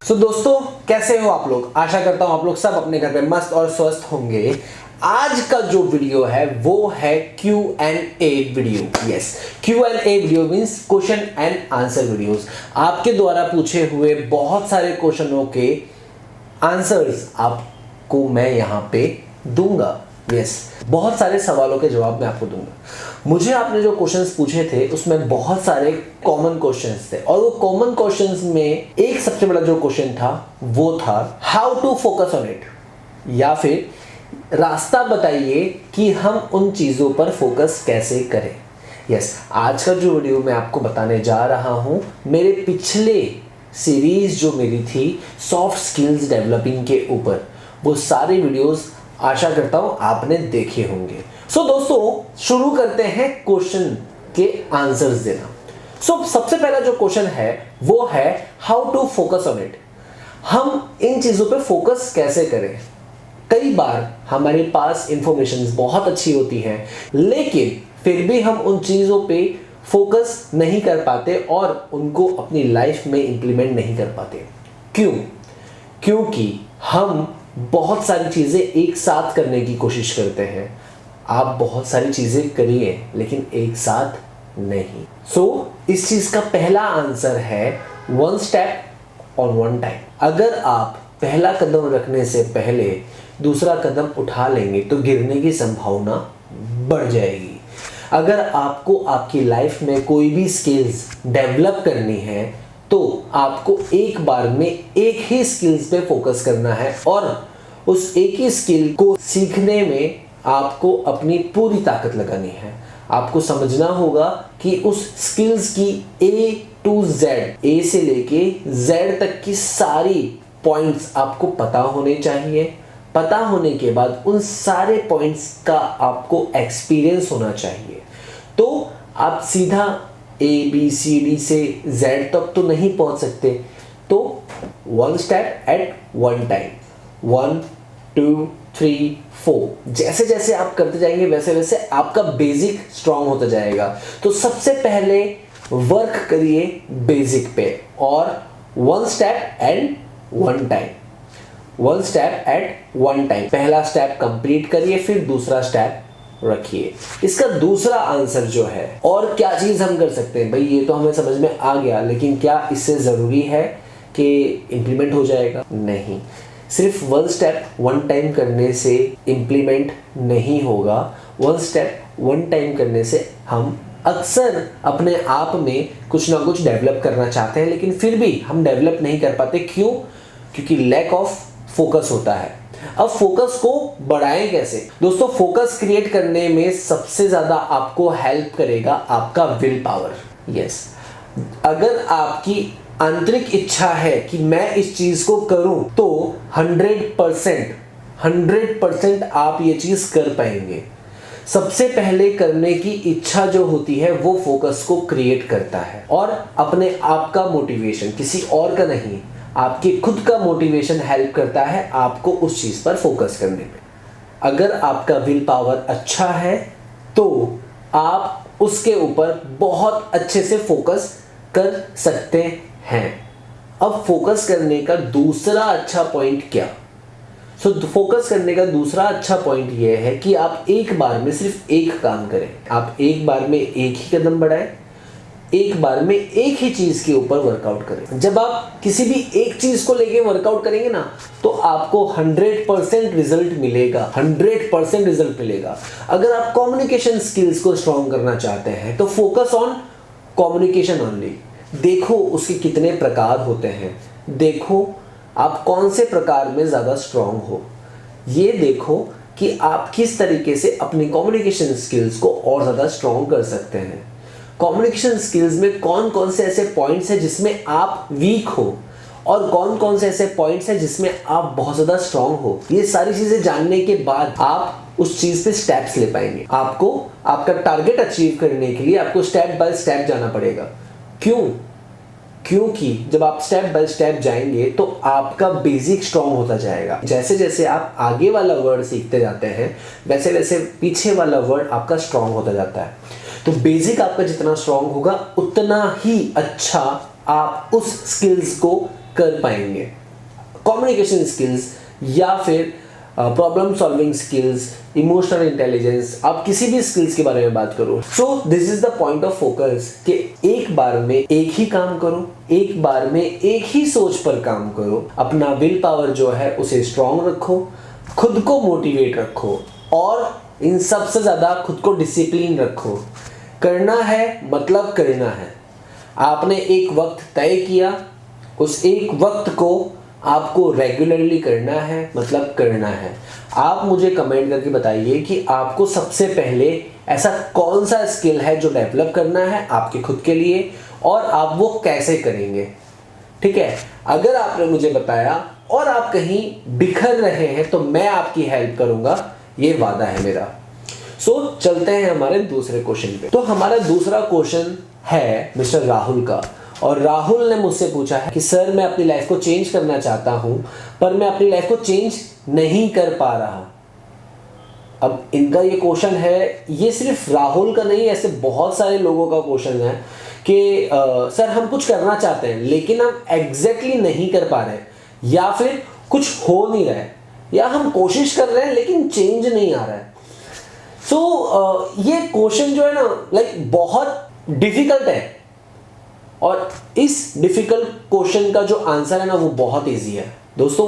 दोस्तों कैसे हो आप लोग। आशा करता हूं आप लोग सब अपने घर पे मस्त और स्वस्थ होंगे। आज का जो वीडियो है वो है Q&A video. Yes, Q&A video means question and answer videos. आपके द्वारा पूछे हुए बहुत सारे क्वेश्चनों के आंसर्स आपको मैं यहाँ पे दूंगा। यस, बहुत सारे सवालों के जवाब मैं आपको दूंगा। मुझे आपने जो क्वेश्चंस पूछे थे उसमें बहुत सारे कॉमन क्वेश्चंस थे और वो कॉमन क्वेश्चंस में एक सबसे बड़ा जो क्वेश्चन था वो था how to focus on it, या फिर रास्ता बताइए कि हम उन चीजों पर फोकस कैसे करें। यस, आज का जो वीडियो मैं आपको बताने जा रहा हूं मेरे पिछले सीरीज जो मेरी थी सॉफ्ट स्किल्स डेवलपिंग के ऊपर, वो सारे वीडियोस आशा करता हूं आपने देखे होंगे। दोस्तों शुरू करते हैं क्वेश्चन के आंसर्स देना। सबसे पहला जो क्वेश्चन है वो है how to focus on it. हम इन चीजों पे फोकस कैसे करें। कई बार हमारे पास इंफॉर्मेशन बहुत अच्छी होती है लेकिन फिर भी हम उन चीजों पे फोकस नहीं कर पाते और उनको अपनी लाइफ में इंप्लीमेंट नहीं कर पाते। क्यों? क्योंकि हम बहुत सारी चीजें एक साथ करने की कोशिश करते हैं। आप बहुत सारी चीजें करिए लेकिन एक साथ नहीं। इस चीज का पहला आंसर है one step on one time. अगर आप पहला कदम रखने से पहले दूसरा कदम उठा लेंगे तो गिरने की संभावना बढ़ जाएगी। अगर आपको आपकी लाइफ में कोई भी स्किल्स डेवलप करनी है तो आपको एक बार में एक ही स्किल्स पे फोकस करना है और उस एक ही स्किल को सीखने में आपको अपनी पूरी ताकत लगानी है। आपको समझना होगा कि उस स्किल्स की A to Z, A से लेके Z तक की सारी पॉइंट्स आपको पता होने चाहिए। पता होने के बाद उन सारे पॉइंट्स का आपको एक्सपीरियंस होना चाहिए। तो आप सीधा A B C D से Z तक तो नहीं पहुंच सकते। तो one step at one time, 1 2 3 4 जैसे जैसे आप करते जाएंगे वैसे वैसे आपका बेसिक स्ट्रांग होता जाएगा। तो सबसे पहले वर्क करिए बेसिक पे और one step and one time, one step at one time. पहला स्टेप कंप्लीट करिए फिर दूसरा स्टेप रखिए। इसका दूसरा आंसर जो है और क्या चीज हम कर सकते हैं भाई, ये तो हमें समझ में आ गया लेकिन क्या इससे जरूरी है कि इंप्लीमेंट हो जाएगा? नहीं, सिर्फ वन स्टेप वन टाइम करने से इंप्लीमेंट नहीं होगा। वन स्टेप वन टाइम करने से हम अक्सर अपने आप में कुछ ना कुछ डेवलप करना चाहते हैं लेकिन फिर भी हम डेवलप नहीं कर पाते। क्यों? क्योंकि लैक ऑफ फोकस होता है। अब फोकस को बढ़ाएं कैसे? दोस्तों फोकस क्रिएट करने में सबसे ज्यादा आपको हेल्प करेगा आपका विल पावर। यस, अगर आपकी आंतरिक इच्छा है कि मैं इस चीज को करूं तो 100% आप ये चीज कर पाएंगे। सबसे पहले करने की इच्छा जो होती है वो फोकस को क्रिएट करता है और अपने आप का मोटिवेशन, किसी और का नहीं, आपके खुद का मोटिवेशन हेल्प करता है आपको उस चीज पर फोकस करने में। अगर आपका विल पावर अच्छा है तो आप उसके ऊपर बहुत अच्छे से फोकस कर सकते हैं। अब फोकस करने का दूसरा अच्छा पॉइंट क्या? फोकस करने का दूसरा अच्छा पॉइंट यह है कि आप एक बार में सिर्फ एक काम करें। आप एक बार में एक ही कदम बढ़ाएं, एक बार में एक ही चीज के ऊपर वर्कआउट करें। जब आप किसी भी एक चीज को लेके वर्कआउट करेंगे ना तो आपको 100% रिजल्ट मिलेगा, 100% रिजल्ट मिलेगा। अगर आप कम्युनिकेशन स्किल्स को स्ट्रॉन्ग करना चाहते हैं तो फोकस ऑन कम्युनिकेशन ओनली। देखो उसके कितने प्रकार होते हैं, देखो आप कौन से प्रकार में ज़्यादा स्ट्रांग हो। ये देखो कि आप किस तरीके से अपनी कम्युनिकेशन स्किल्स को और ज़्यादा स्ट्रांग कर सकते हैं। कम्युनिकेशन स्किल्स में कौन कौन से ऐसे पॉइंट्स हैं जिसमें आप वीक हो और कौन कौन से ऐसे पॉइंट्स हैं जिसमें आप बहुत ज़्यादा स्ट्रांग हो। ये सारी चीज़ें जानने के बाद आप उस चीज़ पे स्टेप्स ले पाएंगे। आपको आपका टारगेट अचीव करने के लिए आपको स्टेप बाय स्टेप जाना पड़ेगा। क्यों? क्योंकि जब आप स्टेप बाय स्टेप जाएंगे तो आपका बेसिक स्ट्रांग होता जाएगा। जैसे जैसे आप आगे वाला वर्ड सीखते जाते हैं वैसे वैसे पीछे वाला वर्ड आपका स्ट्रांग होता जाता है। तो बेसिक आपका जितना स्ट्रांग होगा उतना ही अच्छा आप उस स्किल्स को कर पाएंगे। कम्युनिकेशन स्किल्स या फिर problem solving skills, emotional intelligence, आप किसी भी स्किल्स के बारे में बात करो। So this is the point of focus कि एक बार में एक ही काम करो, एक बार में एक ही सोच पर काम करो, अपना विल पावर जो है उसे स्ट्रांग रखो, खुद को मोटिवेट रखो और इन सबसे ज़्यादा खुद को डिसिप्लिन रखो। करना है मतलब करना है। आपने एक वक्त तय किया, उस एक वक्त को आपको रेगुलरली करना है मतलब करना है। आप मुझे कमेंट करके बताइए कि आपको सबसे पहले ऐसा कौन सा स्किल है जो डेवलप करना है आपके खुद के लिए और आप वो कैसे करेंगे। ठीक है, अगर आपने मुझे बताया और आप कहीं बिखर रहे हैं तो मैं आपकी हेल्प करूंगा, ये वादा है मेरा। सो चलते हैं हमारे दूसरे क्वेश्चन पे। तो हमारा दूसरा क्वेश्चन है मिस्टर राहुल का, और राहुल ने मुझसे पूछा है कि सर मैं अपनी लाइफ को चेंज करना चाहता हूं पर मैं अपनी लाइफ को चेंज नहीं कर पा रहा। अब इनका ये क्वेश्चन है, ये सिर्फ राहुल का नहीं, ऐसे बहुत सारे लोगों का क्वेश्चन है कि सर हम कुछ करना चाहते हैं लेकिन हम एग्जैक्टली नहीं कर पा रहे, या फिर कुछ हो नहीं रहा है, या हम कोशिश कर रहे हैं लेकिन चेंज नहीं आ रहा है। सो ये क्वेश्चन जो है ना लाइक बहुत डिफिकल्ट है, और इस डिफिकल्ट क्वेश्चन का जो आंसर है ना वो बहुत इजी है। दोस्तों,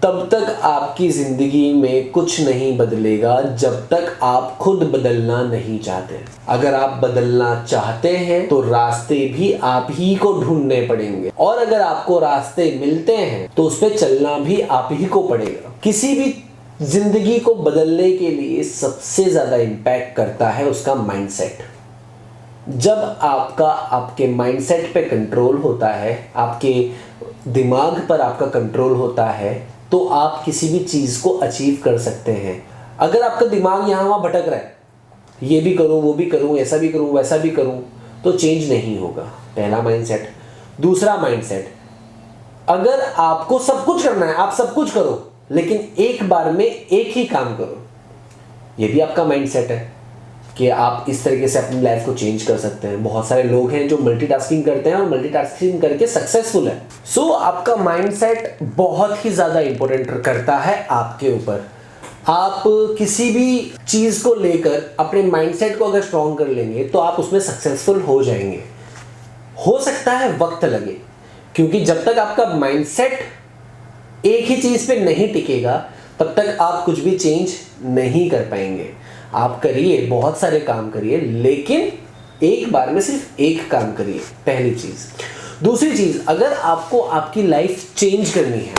तब तक आपकी जिंदगी में कुछ नहीं बदलेगा जब तक आप खुद बदलना नहीं चाहते। अगर आप बदलना चाहते हैं तो रास्ते भी आप ही को ढूंढने पड़ेंगे, और अगर आपको रास्ते मिलते हैं तो उस पर चलना भी आप ही को पड़ेगा। किसी भी जिंदगी को बदलने के लिए सबसे ज्यादा इम्पैक्ट करता है उसका माइंडसेट। जब आपका आपके माइंडसेट पे कंट्रोल होता है, आपके दिमाग पर आपका कंट्रोल होता है, तो आप किसी भी चीज़ को अचीव कर सकते हैं। अगर आपका दिमाग यहाँ वहाँ भटक रहा है, ये भी करूँ वो भी करूँ, ऐसा भी करूँ वैसा भी करूँ, तो चेंज नहीं होगा। पहला माइंडसेट। दूसरा माइंडसेट, अगर आपको सब कुछ करना है आप सब कुछ करो लेकिन एक बार में एक ही काम करो। ये भी आपका माइंडसेट है कि आप इस तरीके से अपनी लाइफ को चेंज कर सकते हैं। बहुत सारे लोग हैं जो मल्टीटास्किंग करते हैं और मल्टीटास्किंग करके सक्सेसफुल है। सो आपका माइंडसेट बहुत ही ज़्यादा इंपॉर्टेंट करता है आपके ऊपर। आप किसी भी चीज़ को लेकर अपने माइंडसेट को अगर स्ट्रॉन्ग कर लेंगे तो आप उसमें सक्सेसफुल हो जाएंगे। हो सकता है वक्त लगे, क्योंकि जब तक आपका माइंडसेट एक ही चीज़ पे नहीं टिकेगा तब तक आप कुछ भी चेंज नहीं कर पाएंगे। आप करिए, बहुत सारे काम करिए, लेकिन एक बार में सिर्फ एक काम करिए, पहली चीज। दूसरी चीज, अगर आपको आपकी लाइफ चेंज करनी है,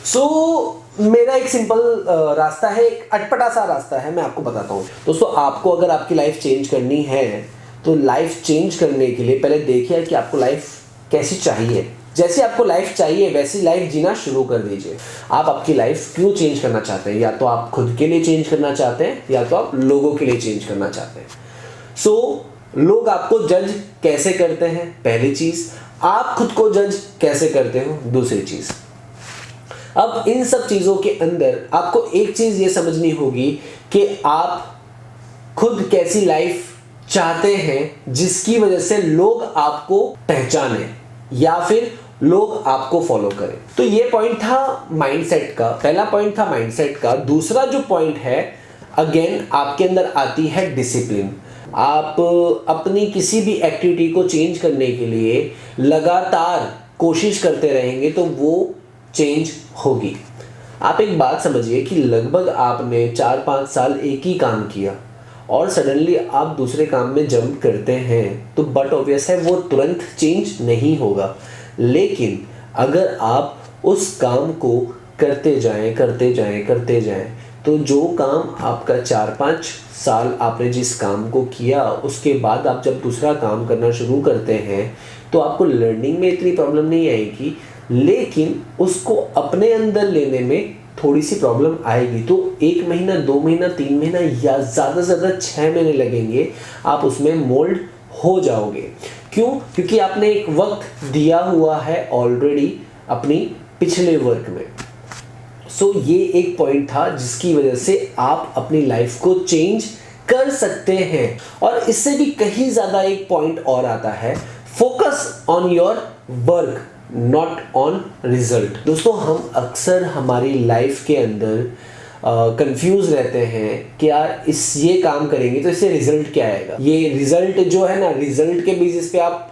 सो मेरा एक सिंपल रास्ता है, एक अटपटा सा रास्ता है, मैं आपको बताता हूँ। दोस्तों, आपको अगर आपकी लाइफ चेंज करनी है तो लाइफ चेंज करने के लिए पहले देखिए कि आपको लाइफ कैसी चाहिए। जैसे आपको लाइफ चाहिए वैसी लाइफ जीना शुरू कर दीजिए। आप आपकी लाइफ क्यों चेंज करना चाहते हैं? या तो आप खुद के लिए चेंज करना चाहते हैं या तो आप लोगों के लिए चेंज करना चाहते हैं। सो लोग आपको जज कैसे करते हैं? पहली चीज। आप खुद को जज कैसे करते हो? दूसरी चीज। अब इन सब चीजों के अंदर आपको एक चीज ये समझनी होगी कि आप खुद कैसी लाइफ चाहते हैं जिसकी वजह से लोग आपको पहचाने या फिर लोग आपको फॉलो करें। तो ये पॉइंट था माइंडसेट का, पहला पॉइंट था माइंडसेट का। दूसरा जो पॉइंट है, अगेन आपके अंदर आती है डिसिप्लिन। आप अपनी किसी भी एक्टिविटी को चेंज करने के लिए लगातार कोशिश करते रहेंगे तो वो चेंज होगी। आप एक बात समझिए कि लगभग आपने 4-5 साल एक ही काम किया और सडनली आप दूसरे काम में जंप करते हैं तो बट ऑब्वियस है वो तुरंत चेंज नहीं होगा। लेकिन अगर आप उस काम को करते जाएं तो जो काम आपका 4-5 साल आपने जिस काम को किया उसके बाद आप जब दूसरा काम करना शुरू करते हैं तो आपको लर्निंग में इतनी प्रॉब्लम नहीं आएगी, लेकिन उसको अपने अंदर लेने में थोड़ी सी प्रॉब्लम आएगी। तो 1 महीना, 2 महीना, 3 महीना या ज़्यादा से ज़्यादा 6 महीने लगेंगे, आप उसमें मोल्ड हो जाओगे। क्यों? क्योंकि आपने एक वक्त दिया हुआ है ऑलरेडी अपनी पिछले वर्क में। सो ये एक पॉइंट था जिसकी वजह से आप अपनी लाइफ को चेंज कर सकते हैं। और इससे भी कहीं ज़्यादा एक पॉइंट और आता है, focus on your work. Not on result. दोस्तों, हम अक्सर हमारी लाइफ के अंदर कंफ्यूज रहते हैं कि यार ये काम करेंगे तो इससे रिजल्ट क्या आएगा। ये रिजल्ट जो है ना, रिजल्ट के बेसिस पे आप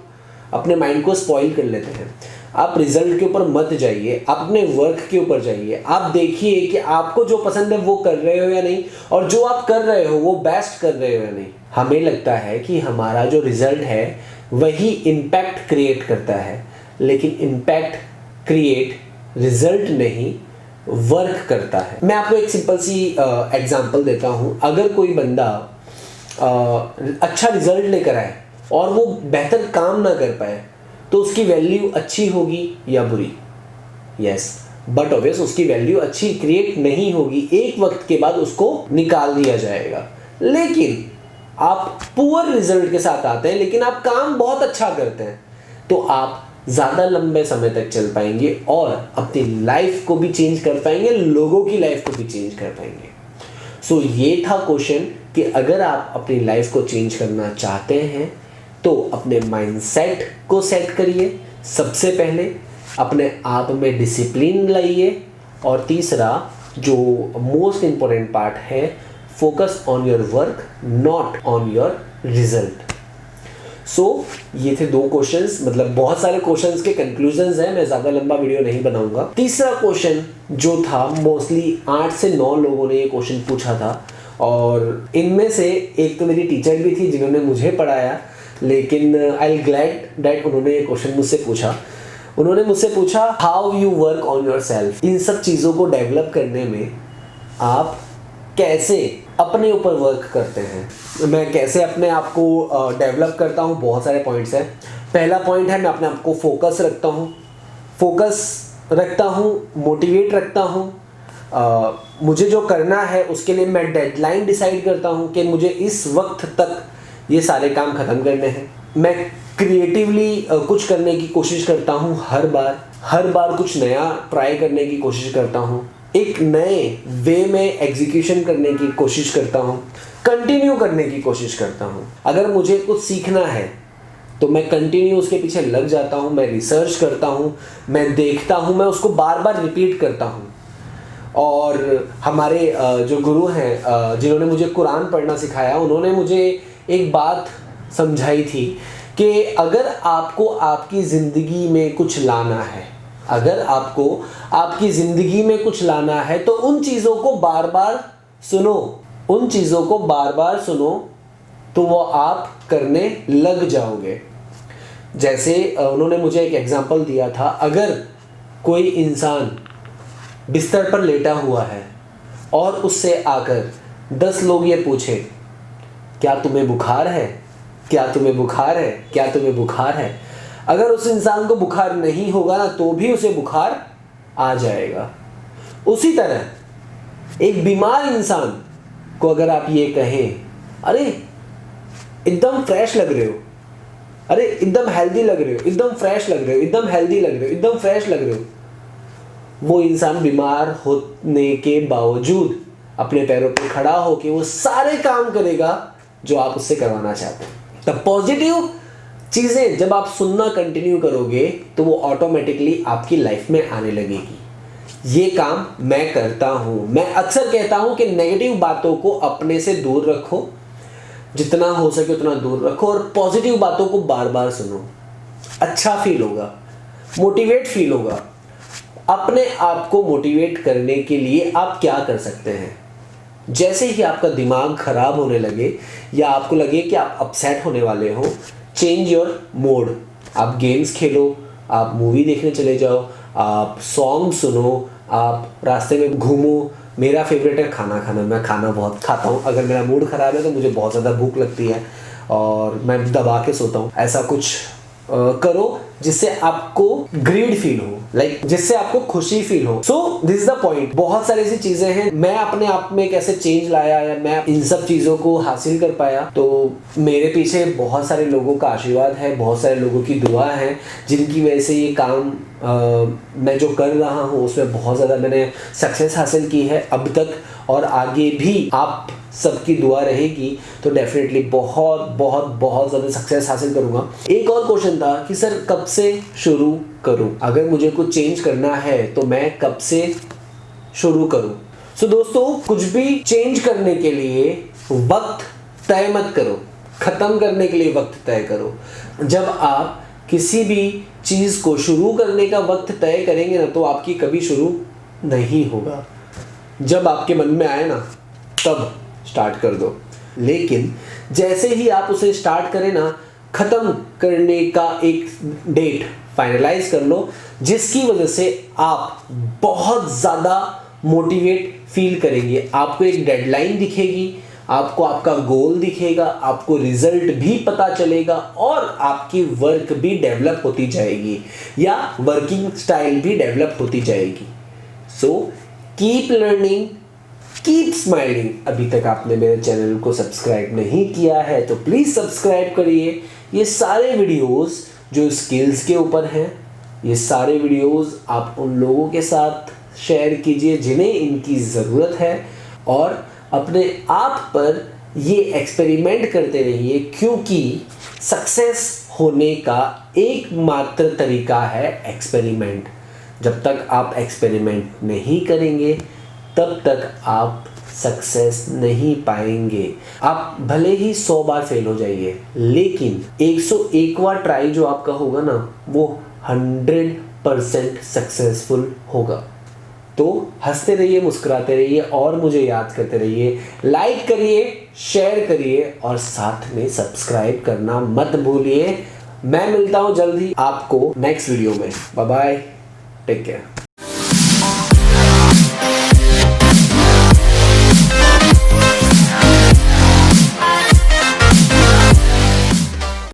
अपने माइंड को स्पॉइल कर लेते हैं। आप रिजल्ट के ऊपर मत जाइए, आप अपने वर्क के ऊपर जाइए। आप देखिए कि आपको जो पसंद है वो कर रहे हो या नहीं, और जो आप कर रहे हो वो बेस्ट कर रहे हो या नहीं। हमें लगता है कि हमारा जो रिजल्ट है वही इम्पैक्ट क्रिएट करता है, लेकिन इम्पैक्ट क्रिएट रिजल्ट नहीं, वर्क करता है। मैं आपको एक सिंपल सी एग्जांपल देता हूँ। अगर कोई बंदा अच्छा रिजल्ट लेकर आए और वो बेहतर काम ना कर पाए, तो उसकी वैल्यू अच्छी होगी या बुरी? यस, बट ऑब्वियस उसकी वैल्यू अच्छी क्रिएट नहीं होगी। एक वक्त के बाद उसको निकाल दिया जाएगा। लेकिन आप पुअर रिजल्ट के साथ आते हैं लेकिन आप काम बहुत अच्छा करते हैं, तो आप ज़्यादा लंबे समय तक चल पाएंगे और अपनी लाइफ को भी चेंज कर पाएंगे, लोगों की लाइफ को भी चेंज कर पाएंगे। सो ये था क्वेश्चन कि अगर आप अपनी लाइफ को चेंज करना चाहते हैं तो अपने माइंडसेट को सेट करिए। सबसे पहले अपने आप में डिसिप्लिन लाइए, और तीसरा जो मोस्ट इम्पोर्टेंट पार्ट है, focus on your work not on your result. So ये थे 2 क्वेश्चंस, मतलब बहुत सारे क्वेश्चंस के कंक्लूजन्स हैं। मैं ज़्यादा लंबा वीडियो नहीं बनाऊंगा। तीसरा क्वेश्चन जो था, मोस्टली 8 से 9 लोगों ने ये क्वेश्चन पूछा था, और इनमें से एक तो मेरी टीचर भी थी जिन्होंने मुझे पढ़ाया, लेकिन आई एम ग्लैड दैट उन्होंने ये क्वेश्चन मुझसे पूछा। उन्होंने मुझसे पूछा how you work on yourself. इन सब चीज़ों को डेवलप करने में आप कैसे अपने ऊपर वर्क करते हैं। मैं कैसे अपने आप को डेवलप करता हूँ, बहुत सारे पॉइंट्स हैं। पहला पॉइंट है, मैं अपने आप को फोकस रखता हूँ, मोटिवेट रखता हूँ। मुझे जो करना है उसके लिए मैं डेडलाइन डिसाइड करता हूँ कि मुझे इस वक्त तक ये सारे काम ख़त्म करने हैं। मैं क्रिएटिवली कुछ करने की कोशिश करता हूँ, हर बार कुछ नया ट्राई करने की कोशिश करता हूँ, एक नए वे में एग्जीक्यूशन करने की कोशिश करता हूँ, कंटिन्यू करने की कोशिश करता हूँ। अगर मुझे कुछ सीखना है तो मैं कंटिन्यू उसके पीछे लग जाता हूँ, मैं रिसर्च करता हूँ, मैं देखता हूँ, मैं उसको बार बार रिपीट करता हूँ। और हमारे जो गुरु हैं जिन्होंने मुझे कुरान पढ़ना सिखाया, उन्होंने मुझे एक बात समझाई थी कि अगर आपको आपकी ज़िंदगी में कुछ लाना है, अगर आपको आपकी ज़िंदगी में कुछ लाना है तो उन चीज़ों को बार बार सुनो, तो वो आप करने लग जाओगे। जैसे उन्होंने मुझे एक एग्जांपल दिया था, अगर कोई इंसान बिस्तर पर लेटा हुआ है और उससे आकर 10 लोग ये पूछे क्या तुम्हें बुखार है, क्या तुम्हें बुखार है, क्या तुम्हें बुखार है, अगर उस इंसान को बुखार नहीं होगा ना तो भी उसे बुखार आ जाएगा। उसी तरह एक बीमार इंसान को अगर आप ये कहें, अरे एकदम फ्रेश लग रहे हो, अरे एकदम हेल्दी लग रहे हो, एकदम फ्रेश लग रहे हो, एकदम हेल्दी लग रहे हो, एकदम फ्रेश लग रहे हो, वो इंसान बीमार होने के बावजूद अपने पैरों पर खड़ा होकर वो सारे काम करेगा जो आप उससे करवाना चाहते हैं। तब पॉजिटिव चीज़ें जब आप सुनना कंटिन्यू करोगे तो वो ऑटोमेटिकली आपकी लाइफ में आने लगेगी। ये काम मैं करता हूँ। मैं अक्सर कहता हूँ कि नेगेटिव बातों को अपने से दूर रखो, जितना हो सके उतना दूर रखो, और पॉजिटिव बातों को बार बार सुनो। अच्छा फील होगा, मोटिवेट फील होगा। अपने आप को मोटिवेट करने के लिए आप क्या कर सकते हैं? जैसे ही आपका दिमाग खराब होने लगे या आपको लगे कि आप अपसेट होने वाले हो, चेंज योर मोड। आप गेम्स खेलो, आप मूवी देखने चले जाओ, आप सॉन्ग सुनो, आप रास्ते में घूमो। मेरा फेवरेट है खाना खाना, मैं खाना बहुत खाता हूँ। अगर मेरा मूड ख़राब है तो मुझे बहुत ज़्यादा भूख लगती है और मैं दबा के सोता हूँ। ऐसा कुछ करो जिससे आपको ग्रीड फील हो, जिससे आपको खुशी फील हो। So this is the point. बहुत सारी ऐसी चीजें हैं, मैं अपने आप में कैसे चेंज लाया या मैं इन सब चीजों को हासिल कर पाया, तो मेरे पीछे बहुत सारे लोगों का आशीर्वाद है, बहुत सारे लोगों की दुआ है, जिनकी वजह से ये काम मैं जो कर रहा हूँ उसमें बहुत ज़्यादा मैंने सक्सेस हासिल की है अब तक, और आगे भी आप सबकी दुआ रहेगी तो डेफिनेटली बहुत बहुत बहुत ज़्यादा सक्सेस हासिल करूँगा। एक और क्वेश्चन था कि सर कब से शुरू करूँ, अगर मुझे कुछ चेंज करना है तो मैं कब से शुरू करूँ। सो दोस्तों, कुछ भी चेंज करने के लिए वक्त तय मत करो, ख़त्म करने के लिए वक्त तय करो। जब आप किसी भी चीज़ को शुरू करने का वक्त तय करेंगे ना, तो आपकी कभी शुरू नहीं होगा। जब आपके मन में आए ना तब स्टार्ट कर दो, लेकिन जैसे ही आप उसे स्टार्ट करें ना, ख़त्म करने का एक डेट फाइनलाइज कर लो, जिसकी वजह से आप बहुत ज़्यादा मोटिवेट फील करेंगे। आपको एक डेडलाइन दिखेगी, आपको आपका गोल दिखेगा, आपको रिजल्ट भी पता चलेगा और आपकी वर्क भी डेवलप होती जाएगी या वर्किंग स्टाइल भी डेवलप होती जाएगी। So keep learning, keep smiling. अभी तक आपने मेरे चैनल को सब्सक्राइब नहीं किया है तो प्लीज़ सब्सक्राइब करिए। ये सारे वीडियोस जो स्किल्स के ऊपर हैं, ये सारे वीडियोस आप उन लोगों के साथ शेयर कीजिए जिन्हें इनकी ज़रूरत है, और अपने आप पर ये एक्सपेरिमेंट करते रहिए, क्योंकि सक्सेस होने का एकमात्र तरीका है एक्सपेरिमेंट। जब तक आप एक्सपेरिमेंट नहीं करेंगे तब तक आप सक्सेस नहीं पाएंगे। आप भले ही 100 बार फेल हो जाइए, लेकिन 101वां ट्राई जो आपका होगा ना, वो 100% सक्सेसफुल होगा। तो हंसते रहिए, मुस्कुराते रहिए और मुझे याद करते रहिए। लाइक करिए, शेयर करिए और साथ में सब्सक्राइब करना मत भूलिए। मैं मिलता हूँ जल्द ही आपको नेक्स्ट वीडियो में। Bye bye, take care.